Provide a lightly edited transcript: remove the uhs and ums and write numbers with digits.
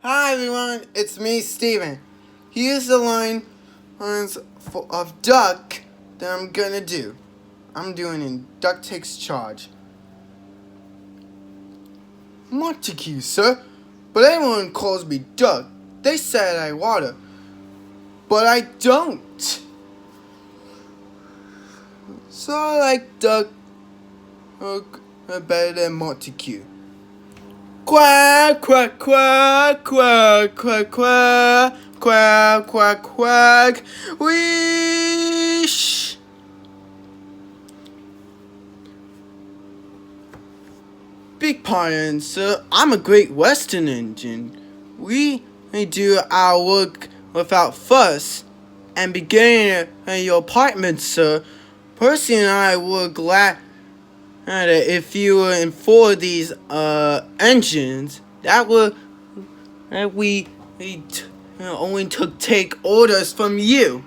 Hi everyone, it's me, Steven. Here's the of Duck that I'm gonna do. I'm doing in Duck Takes Charge. Montague, sir, but everyone calls me Duck. They said I water, but I don't. So I like Duck better than Montague. Quack, quack, quack, quack, quack, quack, quack, quack, quack, wish. Big pardon, sir. I'm a Great Western engine. We do our work without fuss and begin in your apartment, sir. Percy and I were glad if you were in four of these engines that we only take orders from you.